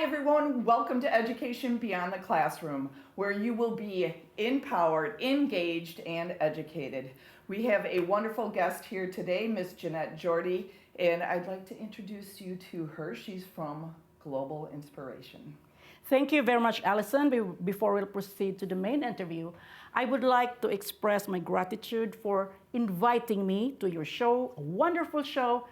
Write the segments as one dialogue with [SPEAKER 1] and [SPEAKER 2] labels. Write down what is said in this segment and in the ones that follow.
[SPEAKER 1] everyone. Welcome to Education Beyond the Classroom, where you will be empowered, engaged, and educated. We have a wonderful guest here today, Miss Janette Jordee, and I'd like to introduce you to her. She's from Global Inspiration.
[SPEAKER 2] Thank you very much, Alyson. Before we proceed to the main interview, I would like to express my gratitude for inviting me to your show, a wonderful show,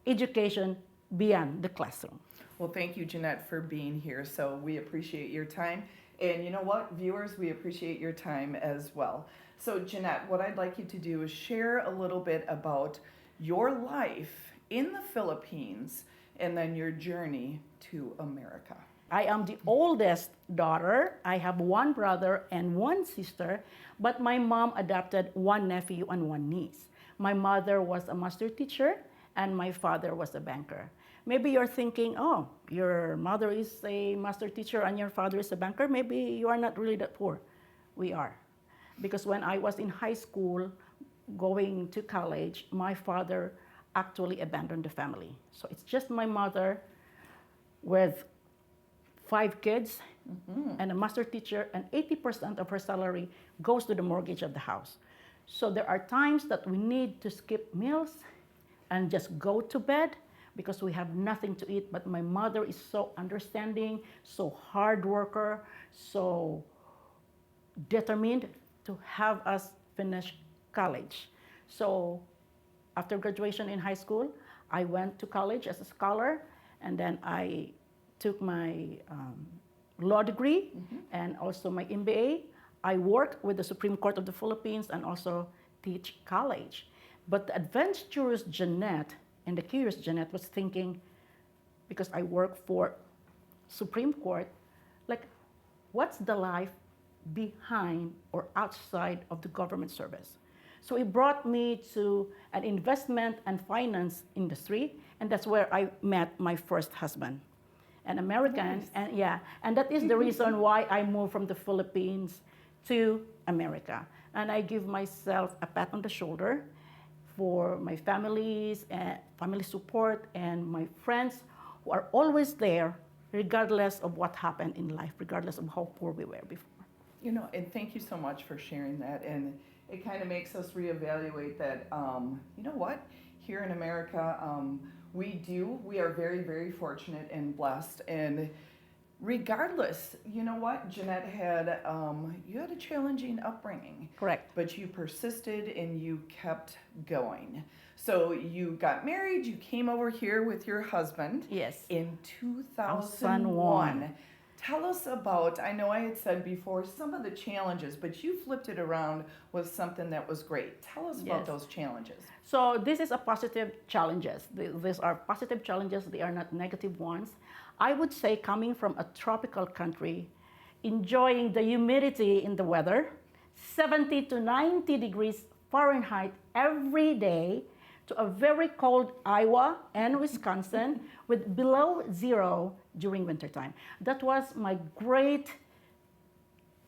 [SPEAKER 2] Education Beyond the Classroom.
[SPEAKER 1] Well, thank you, Janette, for being here. So we appreciate your time. And you know what, viewers, we appreciate your time as well. So, Janette, what I'd like you to do is share a little bit about your life in the Philippines and then your journey to America.
[SPEAKER 2] I am the oldest daughter. I have one brother and one sister, but my mom adopted one nephew and one niece. My mother was a master teacher, and my father was a banker. Maybe you're thinking, oh, your mother is a master teacher and your father is a banker. Maybe you are not really that poor. We are. Because when I was in high school, going to college, my father actually abandoned the family. So it's just my mother with 5 kids and a master teacher, and 80% of her salary goes to the mortgage of the house. So there are times that we need to skip meals and just go to bed because we have nothing to eat. But my mother is so understanding, so hard worker, so determined to have us finish college. So after graduation in high school, I went to college as a scholar, and then I took my law degree and also my MBA. I worked with the Supreme Court of the Philippines and also teach college. But the adventurous Janette and the curious Janette was thinking, because I work for Supreme Court, like, what's the life behind or outside of the government service? So it brought me to an investment and finance industry, and that's where I met my first husband, an American.
[SPEAKER 1] Nice.
[SPEAKER 2] And that is the reason why I moved from the Philippines to America. And I give myself a pat on the shoulder for my families and family support and my friends who are always there regardless of what happened in life, regardless of how poor we were before.
[SPEAKER 1] You know, and thank you so much for sharing that. And it kind of makes us reevaluate that, you know what, here in America, we are very, very fortunate and blessed. And regardless, you know what, Janette you had a challenging upbringing.
[SPEAKER 2] Correct.
[SPEAKER 1] But you persisted and you kept going. So you got married, you came over here with your husband.
[SPEAKER 2] Yes.
[SPEAKER 1] In 2001. Tell us about, I know I had said before, some of the challenges, but you flipped it around with something that was great. Tell us about those challenges.
[SPEAKER 2] So this is a positive challenges. These are positive challenges. They are not negative ones. I would say coming from a tropical country, enjoying the humidity in the weather, 70 to 90 degrees Fahrenheit every day, to a very cold Iowa and Wisconsin with below zero during wintertime. That was my great,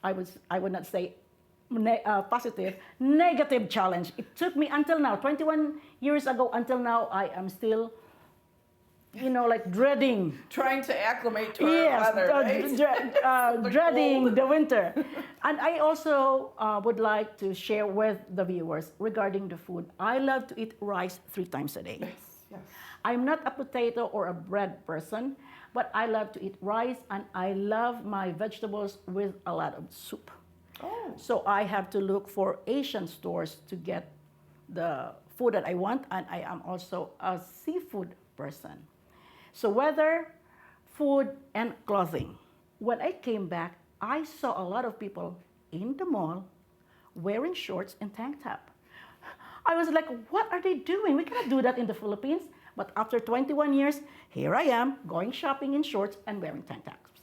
[SPEAKER 2] I would not say positive, negative challenge. It took me until now, 21 years ago, until now, I am still, like dreading.
[SPEAKER 1] Trying to acclimate to our weather, right?
[SPEAKER 2] Dreading the winter. And I also would like to share with the viewers regarding the food. I love to eat rice 3 times a day.
[SPEAKER 1] Yes.
[SPEAKER 2] I'm not a potato or a bread person, but I love to eat rice, and I love my vegetables with a lot of soup.
[SPEAKER 1] Oh.
[SPEAKER 2] So I have to look for Asian stores to get the food that I want, and I am also a seafood person. So weather, food, and clothing. When I came back, I saw a lot of people in the mall wearing shorts and tank top. I was like, what are they doing? We cannot do that in the Philippines. But after 21 years, here I am going shopping in shorts and wearing tank tops.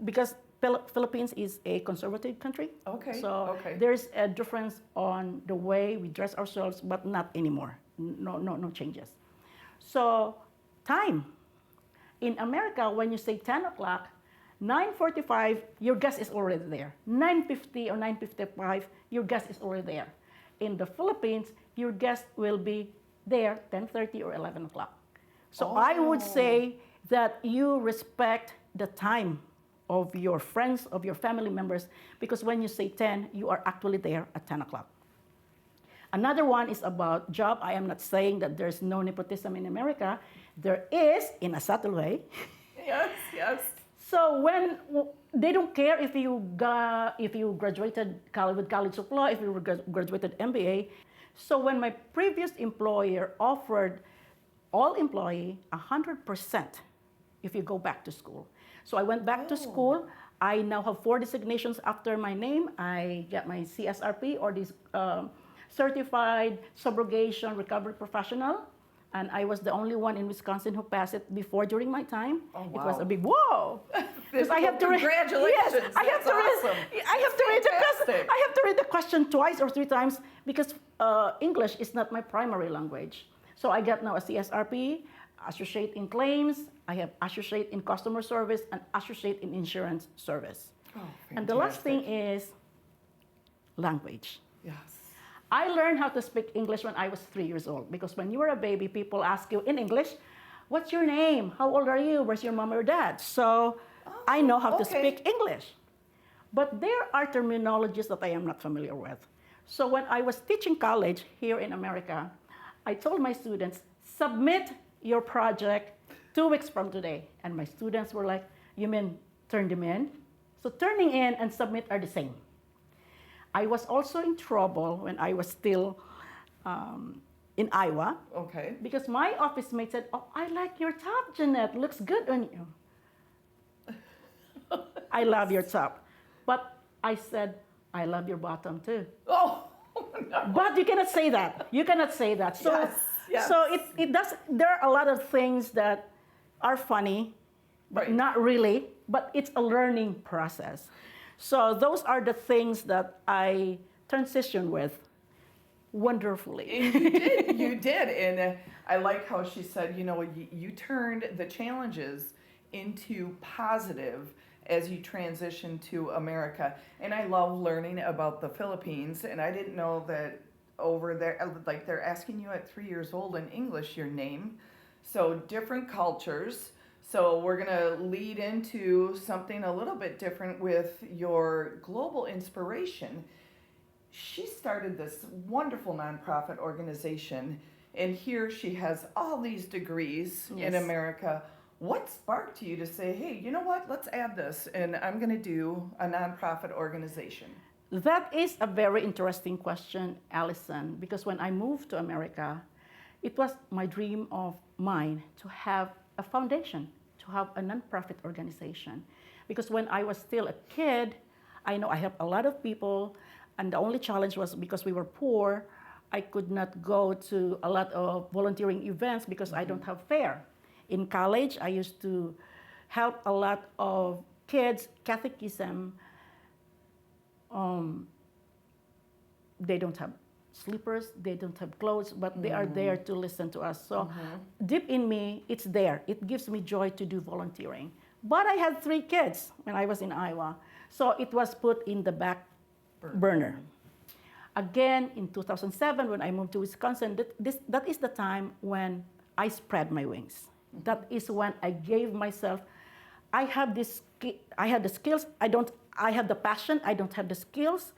[SPEAKER 2] Because Philippines is a conservative country.
[SPEAKER 1] Okay.
[SPEAKER 2] So there's a difference on the way we dress ourselves, but not anymore. No changes. So time. In America, when you say 10 o'clock, 9:45, your guest is already there. 9:50 or 9:55, your guest is already there. In the Philippines, your guest will be there 10:30 or 11 o'clock. So I would say that you respect the time of your friends, of your family members, because when you say 10, you are actually there at 10 o'clock. Another one is about job. I am not saying that there's no nepotism in America. There is, in a subtle way.
[SPEAKER 1] Yes, yes.
[SPEAKER 2] So when they don't care if you graduated with College of Law, if you graduated MBA. So when my previous employer offered all employee 100% if you go back to school. So I went back to school. I now have 4 designations after my name. I get my CSRP, or this Certified Subrogation Recovery Professional. And I was the only one in Wisconsin who passed it before during my time.
[SPEAKER 1] Oh, wow.
[SPEAKER 2] It was a big whoa. Because I have to
[SPEAKER 1] Congratulations.
[SPEAKER 2] Yes, I have to
[SPEAKER 1] awesome.
[SPEAKER 2] I have to read the question twice or 3 times because English is not my primary language. So I got now a CSRP, associate in claims, I have associate in customer service, and associate in insurance service.
[SPEAKER 1] Oh,
[SPEAKER 2] and the last thing is language.
[SPEAKER 1] Yes.
[SPEAKER 2] I learned how to speak English when I was 3 years old, because when you were a baby, people ask you in English, what's your name? How old are you? Where's your mom or dad? So I know how to speak English. But there are terminologies that I am not familiar with. So when I was teaching college here in America, I told my students, submit your project 2 weeks from today. And my students were like, you mean turn them in? So turning in and submit are the same. I was also in trouble when I was still in Iowa.
[SPEAKER 1] Okay.
[SPEAKER 2] Because my office mate said, oh, I like your top, Janette. Looks good on you. I love your top. But I said, I love your bottom too.
[SPEAKER 1] Oh, no.
[SPEAKER 2] But you cannot say that. You cannot say that. So,
[SPEAKER 1] Yes.
[SPEAKER 2] so it does. There are a lot of things that are funny, but not really. But it's a learning process. So those are the things that I transitioned with wonderfully.
[SPEAKER 1] You did. And I like how she said, you turned the challenges into positive as you transition to America. And I love learning about the Philippines. And I didn't know that over there, like they're asking you at 3 years old in English your name. So different cultures. So we're going to lead into something a little bit different with your global inspiration. She started this wonderful nonprofit organization, and here she has all these degrees in America. What sparked you to say, hey, you know what, let's add this, and I'm going to do a nonprofit organization?
[SPEAKER 2] That is a very interesting question, Alyson, because when I moved to America, it was my dream of mine to have a foundation, to have a nonprofit organization. Because when I was still a kid, I know I helped a lot of people, and the only challenge was because we were poor, I could not go to a lot of volunteering events because I don't have fare. In college, I used to help a lot of kids, catechism. They don't have slippers, they don't have clothes, but they are there to listen to us. So deep in me, it's there. It gives me joy to do volunteering. But I had 3 kids when I was in Iowa. So it was put in the back burner. Again, in 2007, when I moved to Wisconsin, that is the time when I spread my wings. That is when I gave myself, I have the skills, I have the passion, I don't have the skills.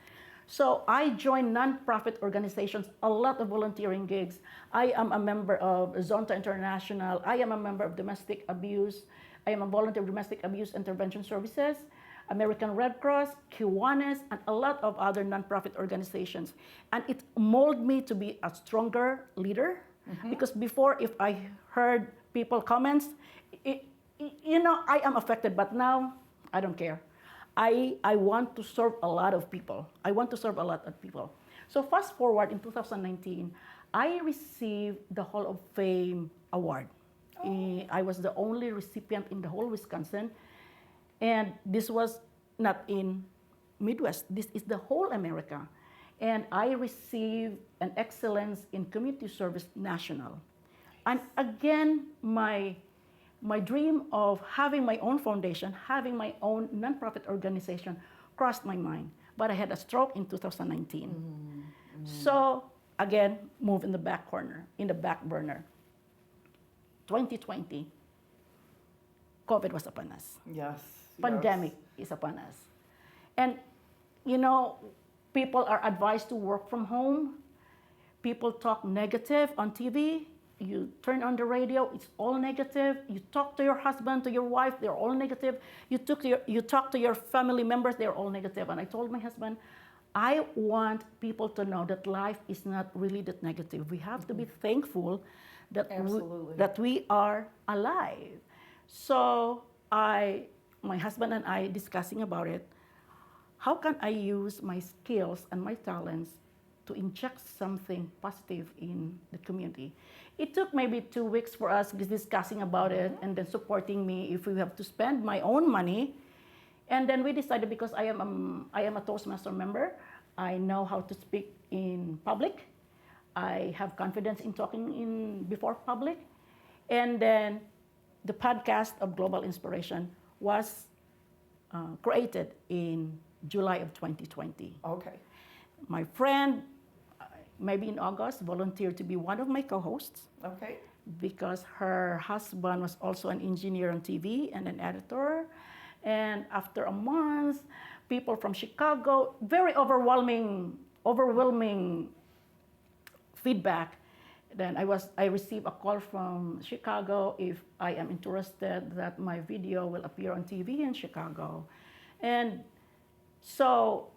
[SPEAKER 2] So I joined nonprofit organizations, a lot of volunteering gigs. I am a member of Zonta International. I am a member of domestic abuse. I am a volunteer of domestic abuse intervention services, American Red Cross, Kiwanis, and a lot of other nonprofit organizations. And it molded me to be a stronger leader. Because before, if I heard people comments, I am affected, but now I don't care. I want to serve a lot of people. I want to serve a lot of people. So fast forward in 2019, I received the Hall of Fame award. I was the only recipient in the whole Wisconsin. And this was not in Midwest. This is the whole America. And I received an Excellence in Community Service National. And again, my dream of having my own foundation, having my own nonprofit organization crossed my mind. But I had a stroke in 2019. So again, move in the back corner, in the back burner. 2020, COVID was upon us.
[SPEAKER 1] Yes.
[SPEAKER 2] Pandemic is upon us. And, you know, people are advised to work from home. People talk negative on TV. You turn on the radio, it's all negative. You talk to your husband, to your wife, they're all negative. You talk to your family members, they're all negative. And I told my husband, I want people to know that life is not really that negative. We have to be thankful that that we are alive. So my husband and I discussing about it. How can I use my skills and my talents to inject something positive in the community? It took maybe 2 weeks for us discussing about it and then supporting me if we have to spend my own money. And then we decided, because I am a Toastmaster member, I know how to speak in public. I have confidence in talking before public. And then the podcast of Global Inspiration was created in July of 2020.
[SPEAKER 1] Okay.
[SPEAKER 2] My friend, maybe in August, volunteered to be one of my co-hosts.
[SPEAKER 1] Okay.
[SPEAKER 2] Because her husband was also an engineer on TV and an editor. And after a month, people from Chicago, very overwhelming feedback. Then I received a call from Chicago if I am interested that my video will appear on TV in Chicago. And so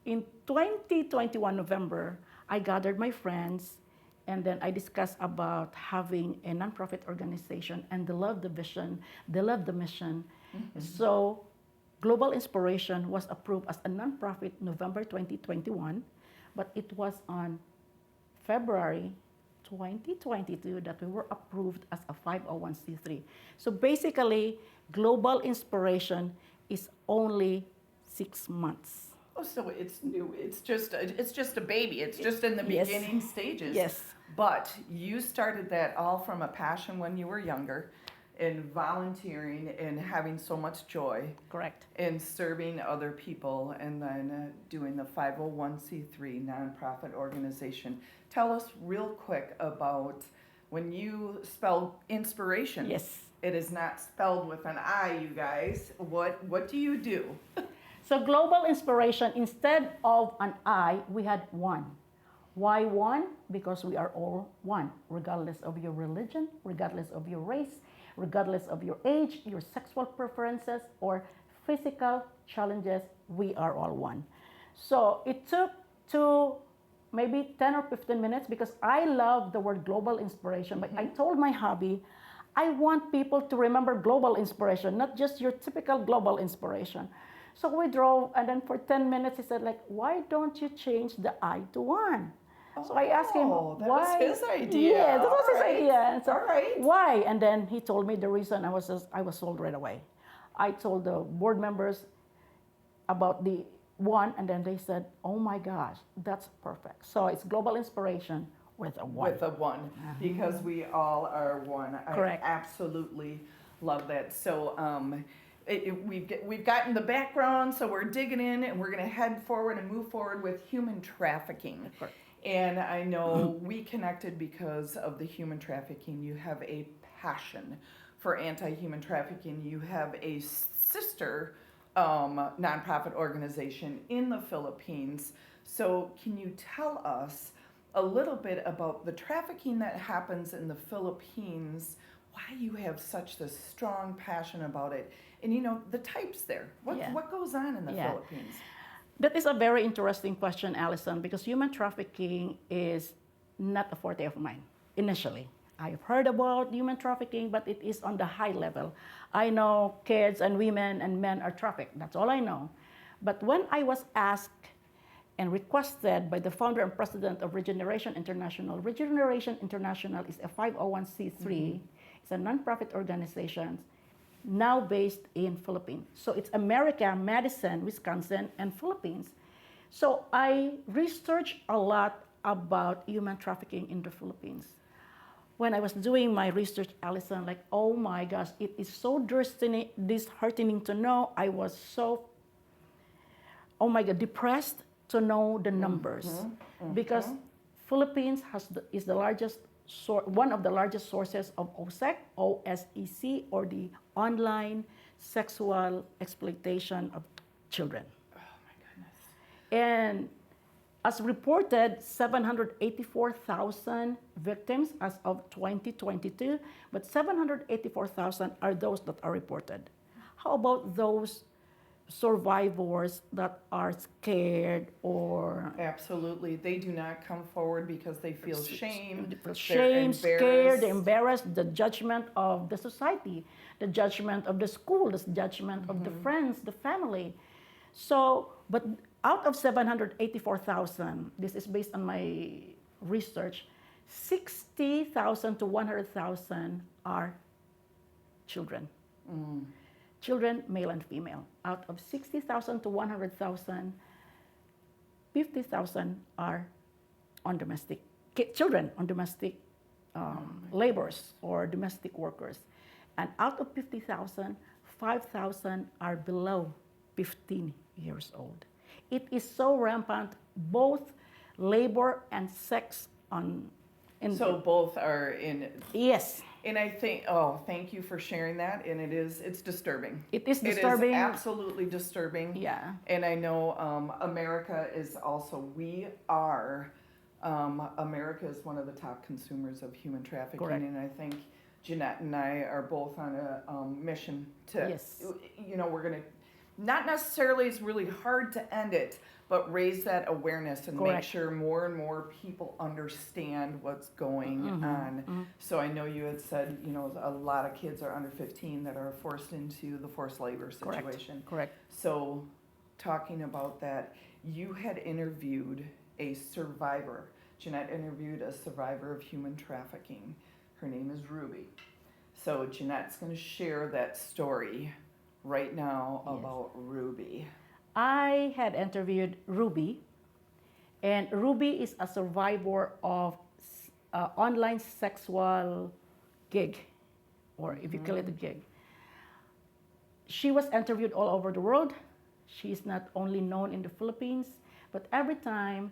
[SPEAKER 2] in 2021 November, I gathered my friends, and then I discussed about having a nonprofit organization, and they love the vision, they love the mission. So Global Inspiration was approved as a nonprofit November 2021, but it was on February 2022 that we were approved as a 501c3. So basically, Global Inspiration is only 6 months.
[SPEAKER 1] Oh, so it's new. It's just a baby. It's just in the beginning stages.
[SPEAKER 2] Yes.
[SPEAKER 1] But you started that all from a passion when you were younger, in volunteering and having so much joy.
[SPEAKER 2] Correct.
[SPEAKER 1] In serving other people, and then doing the 501c3 nonprofit organization. Tell us real quick about when you spell inspiration.
[SPEAKER 2] Yes.
[SPEAKER 1] It is not spelled with an I, you guys. What do you do?
[SPEAKER 2] So Global Inspiration, instead of an I, we had one. Why one? Because we are all one, regardless of your religion, regardless of your race, regardless of your age, your sexual preferences, or physical challenges, we are all one. So it took maybe 10 or 15 minutes, because I love the word Global Inspiration, but I told my hubby, I want people to remember Global Inspiration, not just your typical Global Inspiration. So we drove, and then for 10 minutes, he said, like, why don't you change the I to one? So I asked him,
[SPEAKER 1] that
[SPEAKER 2] why?
[SPEAKER 1] was his idea.
[SPEAKER 2] Yeah, that was his
[SPEAKER 1] All right.
[SPEAKER 2] idea. And so,
[SPEAKER 1] All right.
[SPEAKER 2] why? And then he told me the reason. I was sold right away. I told the board members about the one, and then they said, oh my gosh, that's perfect. So it's Global Inspiration with a one.
[SPEAKER 1] With a one, because we all are one.
[SPEAKER 2] Correct.
[SPEAKER 1] I absolutely love that. So we've gotten the background, so we're digging in, and we're going to head forward and move forward with human trafficking.
[SPEAKER 2] Correct.
[SPEAKER 1] And I know we connected because of the human trafficking. You have a passion for anti-human trafficking. You have a sister nonprofit organization in the Philippines. So can you tell us a little bit about the trafficking that happens in the Philippines, why you have such this strong passion about it, and you know, the types there? What goes on in the Philippines?
[SPEAKER 2] That is a very interesting question, Alyson, because human trafficking is not a forte of mine initially. I've heard about human trafficking, but it is on the high level. I know kids and women and men are trafficked. That's all I know. But when I was asked and requested by the founder and president of Regeneration International is a 501c3. It's a nonprofit organization now based in Philippines. So it's America, Madison, Wisconsin, and Philippines. So I researched a lot about human trafficking in the Philippines. When I was doing my research, Alyson, like, oh my gosh, it is so disheartening to know. I was so, oh my God, depressed to know the numbers. Because Philippines is the largest one of the largest sources of OSEC, or the online sexual exploitation of children.
[SPEAKER 1] Oh my goodness.
[SPEAKER 2] And as reported, 784,000 victims as of 2022, but 784,000 are those that are reported. How about those survivors that are scared or
[SPEAKER 1] Absolutely. They do not come forward because they feel shame.
[SPEAKER 2] shame, scared, embarrassed, the judgment of the society, the judgment of the school, the judgment of the friends, the family. So, but out of 784,000, this is based on my research, 60,000 to 100,000 are children. Children, male and female. Out of 60,000 to 100,000, 50,000 are on domestic children on domestic laborers or domestic workers. And out of 50,000, 5,000 are below 15 years old. It is so rampant, both labor and sex
[SPEAKER 1] So both are in.
[SPEAKER 2] Yes.
[SPEAKER 1] And I think, thank you for sharing that. And it's disturbing.
[SPEAKER 2] It is disturbing.
[SPEAKER 1] It is absolutely disturbing.
[SPEAKER 2] Yeah.
[SPEAKER 1] And I know America is also, America is one of the top consumers of human trafficking.
[SPEAKER 2] Correct.
[SPEAKER 1] And I think Janette and I are both on a mission to,
[SPEAKER 2] Yes.
[SPEAKER 1] We're going to, not necessarily, it's really hard to end it, but raise that awareness and
[SPEAKER 2] Correct.
[SPEAKER 1] make sure more and more people understand what's going on. So I know you had said, a lot of kids are under 15 that are forced into the forced labor situation.
[SPEAKER 2] Correct.
[SPEAKER 1] So talking about that, you had interviewed a survivor. Janette interviewed a survivor of human trafficking. Her name is Ruby. So Janette's going to share that story right now about Ruby.
[SPEAKER 2] I had interviewed Ruby, and Ruby is a survivor of online sexual gig, or if you call it a gig. She was interviewed all over the world. She is not only known in the Philippines, but every time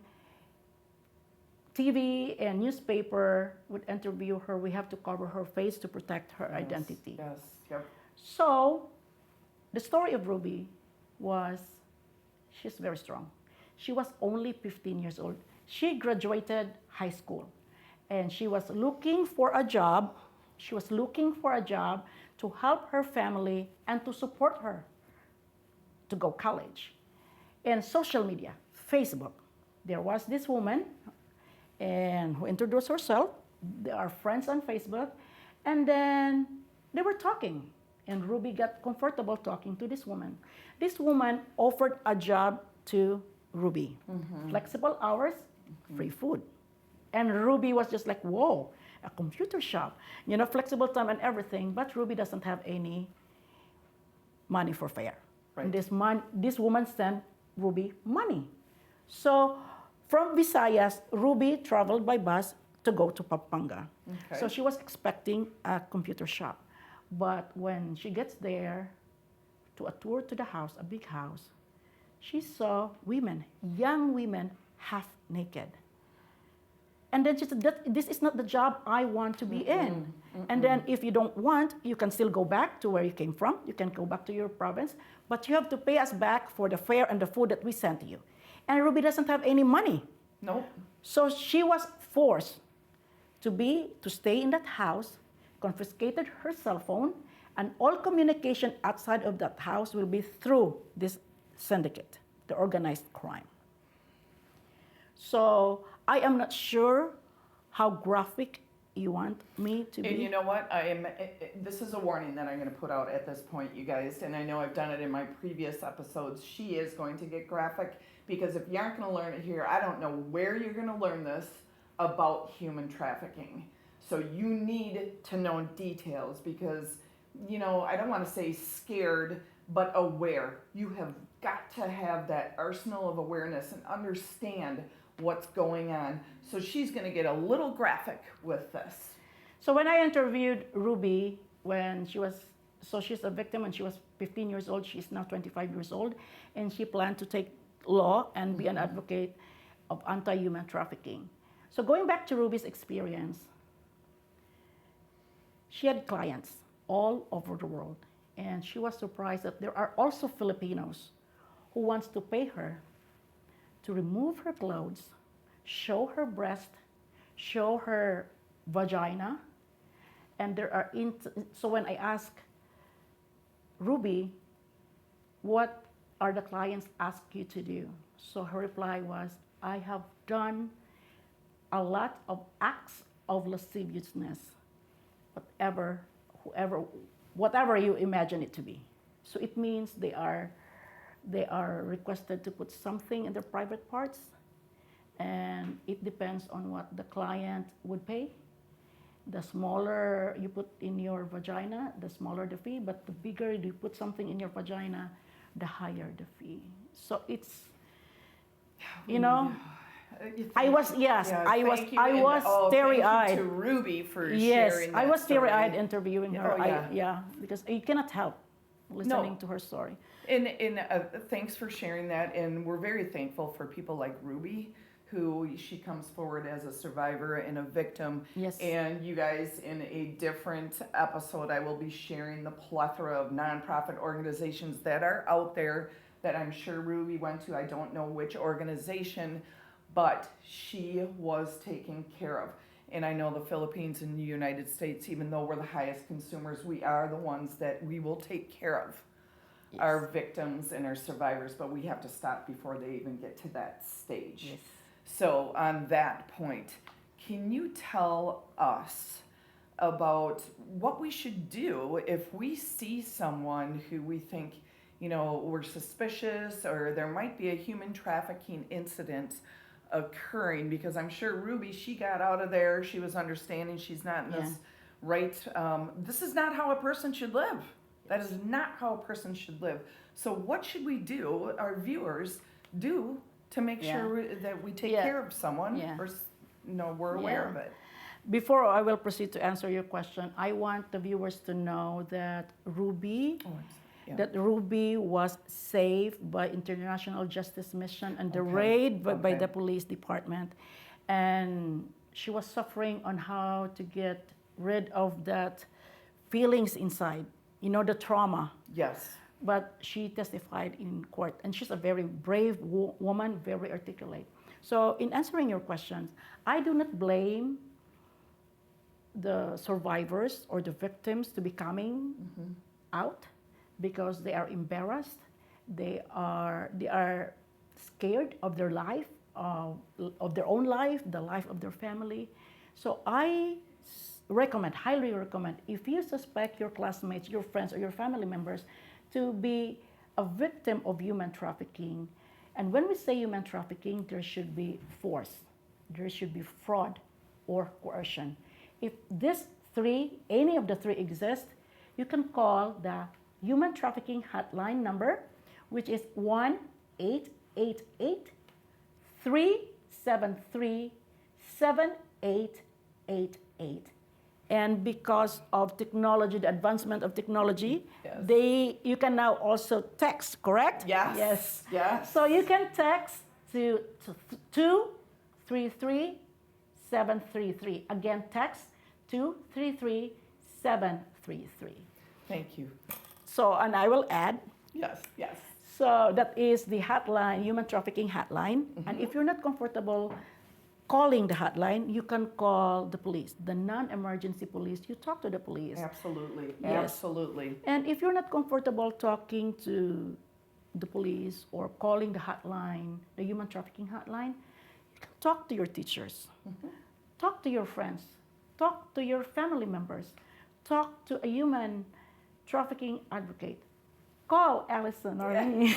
[SPEAKER 2] TV and newspaper would interview her, we have to cover her face to protect her identity.
[SPEAKER 1] Yes, yep.
[SPEAKER 2] So, the story of Ruby was, she's very strong. She was only 15 years old. She graduated high school, and she was looking for a job. She was looking for a job to help her family and to support her to go college. And social media, Facebook, there was this woman and who introduced herself. They are friends on Facebook, and then they were talking. And Ruby got comfortable talking to this woman. This woman offered a job to Ruby. Flexible hours, free food. And Ruby was just like, whoa, a computer shop. Flexible time and everything, but Ruby doesn't have any money for fare.
[SPEAKER 1] Right.
[SPEAKER 2] And this woman sent Ruby money. So from Visayas, Ruby traveled by bus to go to Pampanga.
[SPEAKER 1] Okay.
[SPEAKER 2] So she was expecting a computer shop. But when she gets there to a tour to the house, a big house, she saw women, young women, half naked. And then she said, this is not the job I want to be in. And then if you don't want, you can still go back to where you came from. You can go back to your province, but you have to pay us back for the fare and the food that we sent you. And Ruby doesn't have any money.
[SPEAKER 1] Nope.
[SPEAKER 2] So she was forced to stay in that house, confiscated her cell phone, and all communication outside of that house will be through this syndicate, the organized crime. So I am not sure how graphic you want me to be.
[SPEAKER 1] And you know what? This is a warning that I'm going to put out at this point, you guys. And I know I've done it in my previous episodes. She is going to get graphic because if you aren't going to learn it here, I don't know where you're going to learn this about human trafficking. So you need to know details because, I don't want to say scared, but aware. You have got to have that arsenal of awareness and understand what's going on. So she's going to get a little graphic with this.
[SPEAKER 2] So when I interviewed Ruby she's a victim when she was 15 years old. She's now 25 years old, and she planned to take law and be an advocate of anti-human trafficking. So going back to Ruby's experience, she had clients all over the world. And she was surprised that there are also Filipinos who wants to pay her to remove her clothes, show her breast, show her vagina. And there are, so when I ask Ruby, what are the clients ask you to do? So her reply was, I have done a lot of acts of lasciviousness, whatever you imagine it to be. So it means they are requested to put something in their private parts, and it depends on what the client would pay. The smaller you put in your vagina, the smaller the fee, but the bigger you put something in your vagina, the higher the fee. So it's, you know, I was teary-eyed.
[SPEAKER 1] Thank you to Ruby for
[SPEAKER 2] Yes,
[SPEAKER 1] sharing that
[SPEAKER 2] I was
[SPEAKER 1] story.
[SPEAKER 2] teary-eyed interviewing her.
[SPEAKER 1] Oh, yeah.
[SPEAKER 2] Because you cannot help listening to her story.
[SPEAKER 1] And thanks for sharing that. And we're very thankful for people like Ruby, who she comes forward as a survivor and a victim.
[SPEAKER 2] Yes.
[SPEAKER 1] And you guys, in a different episode, I will be sharing the plethora of nonprofit organizations that are out there that I'm sure Ruby went to. I don't know which organization, but she was taken care of. And I know the Philippines and the United States, even though we're the highest consumers, we are the ones that we will take care of our victims and our survivors, but we have to stop before they even get to that stage.
[SPEAKER 2] Yes.
[SPEAKER 1] So on that point, can you tell us about what we should do if we see someone who we think, we're suspicious, or there might be a human trafficking incident occurring? Because I'm sure Ruby, she got out of there, she was understanding she's not in this right, this is not how a person should live. That is not how a person should live. So what should we do, our viewers, do to make sure that we take care of someone, or we're aware of it?
[SPEAKER 2] Before I will proceed to answer your question, I want the viewers to know that Ruby was saved by International Justice Mission and the raid by the police department. And she was suffering on how to get rid of that feelings inside, the trauma.
[SPEAKER 1] Yes.
[SPEAKER 2] But she testified in court, and she's a very brave woman, very articulate. So in answering your questions, I do not blame the survivors or the victims to be coming out because they are embarrassed. They are scared of their life, of their own life, the life of their family. So I highly recommend, if you suspect your classmates, your friends, or your family members to be a victim of human trafficking, and when we say human trafficking, there should be force, there should be fraud or coercion. If any of the three exist, you can call the human trafficking hotline number, which is 1-888-373-7888. And because of technology, the advancement of technology, you can now also text, correct?
[SPEAKER 1] Yes.
[SPEAKER 2] So you can text to 233-733. Again, text 233-733.
[SPEAKER 1] Thank you.
[SPEAKER 2] So, and I will add.
[SPEAKER 1] Yes.
[SPEAKER 2] So that is the hotline, human trafficking hotline. And if you're not comfortable calling the hotline, you can call the police, the non-emergency police. You talk to the police.
[SPEAKER 1] Absolutely.
[SPEAKER 2] And if you're not comfortable talking to the police or calling the hotline, the human trafficking hotline, you can talk to your teachers, talk to your friends, talk to your family members, talk to a human trafficking advocate. Call Alyson or me.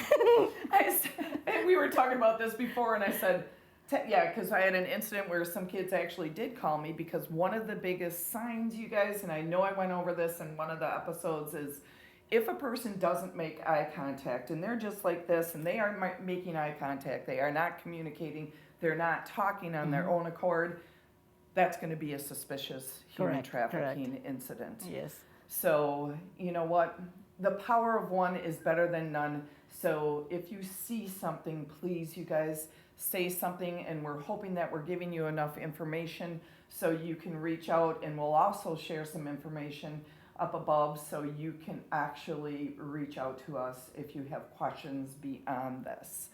[SPEAKER 1] And we were talking about this before, and I said, because I had an incident where some kids actually did call me, because one of the biggest signs, you guys, and I know I went over this in one of the episodes, is if a person doesn't make eye contact, and they're just like this, and they are making eye contact, they are not communicating, they're not talking on their own accord, that's going to be a suspicious human trafficking incident.
[SPEAKER 2] Yes.
[SPEAKER 1] So, you know what? The power of one is better than none. So if you see something, please, you guys, say something, and we're hoping that we're giving you enough information so you can reach out, and we'll also share some information up above so you can actually reach out to us if you have questions beyond this.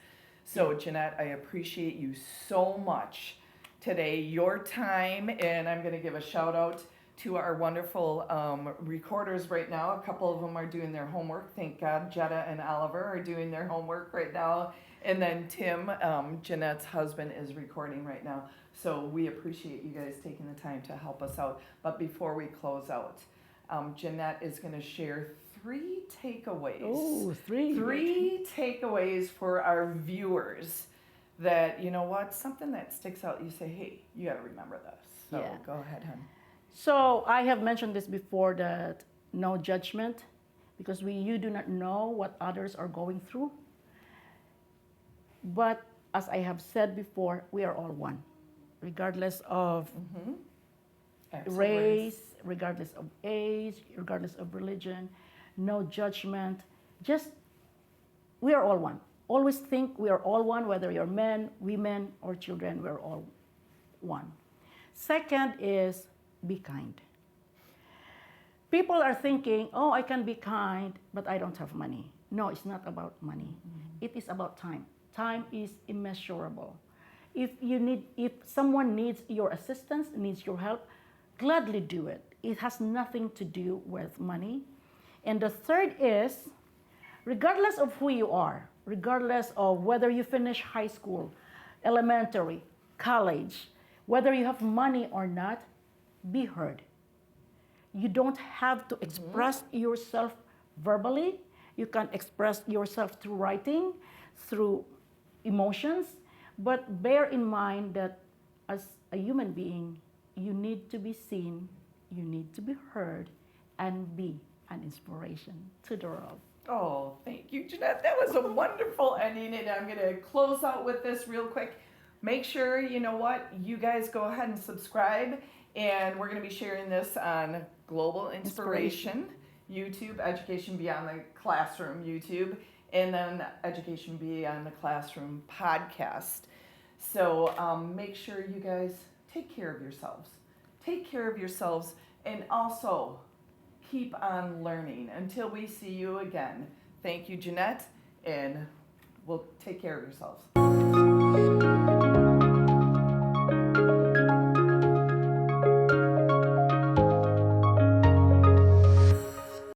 [SPEAKER 1] So Janette, I appreciate you so much today, your time, and I'm going to give a shout out to our wonderful recorders right now. A couple of them are doing their homework. Thank God Jetta and Oliver are doing their homework right now. And then Tim, Janette's husband, is recording right now. So we appreciate you guys taking the time to help us out. But before we close out, Janette is going to share 3 takeaways.
[SPEAKER 2] Oh, 3.
[SPEAKER 1] 3 takeaways for our viewers that, you know what, something that sticks out, you say, hey, you got to remember this. So
[SPEAKER 2] Yeah.
[SPEAKER 1] go ahead, hon.
[SPEAKER 2] So I have mentioned this before, that no judgment, because you do not know what others are going through. But as I have said before, we are all one, regardless of
[SPEAKER 1] Excellent.
[SPEAKER 2] race, regardless of age, regardless of religion, no judgment. Just, we are all one. Always think we are all one, whether you're men, women, or children, we're all one. Second is, be kind. People are thinking, oh, I can be kind, but I don't have money. No, it's not about money. It is about time. Time is immeasurable. If someone needs your assistance, needs your help, gladly do it. It has nothing to do with money. And the third is, regardless of who you are, regardless of whether you finish high school, elementary, college, whether you have money or not, be heard. You don't have to express yourself verbally. You can express yourself through writing, through emotions, but bear in mind that as a human being, you need to be seen, you need to be heard, and be an inspiration to the world.
[SPEAKER 1] Oh, thank you, Janette. That was a wonderful ending, and I'm going to close out with this real quick. Make sure, you know what, you guys go ahead and subscribe, and we're going to be sharing this on Global Inspiration, YouTube, Education Beyond the Classroom YouTube, and then Education Beyond the Classroom podcast. So make sure you guys take care of yourselves. Take care of yourselves, and also keep on learning until we see you again. Thank you, Janette, and we'll take care of yourselves.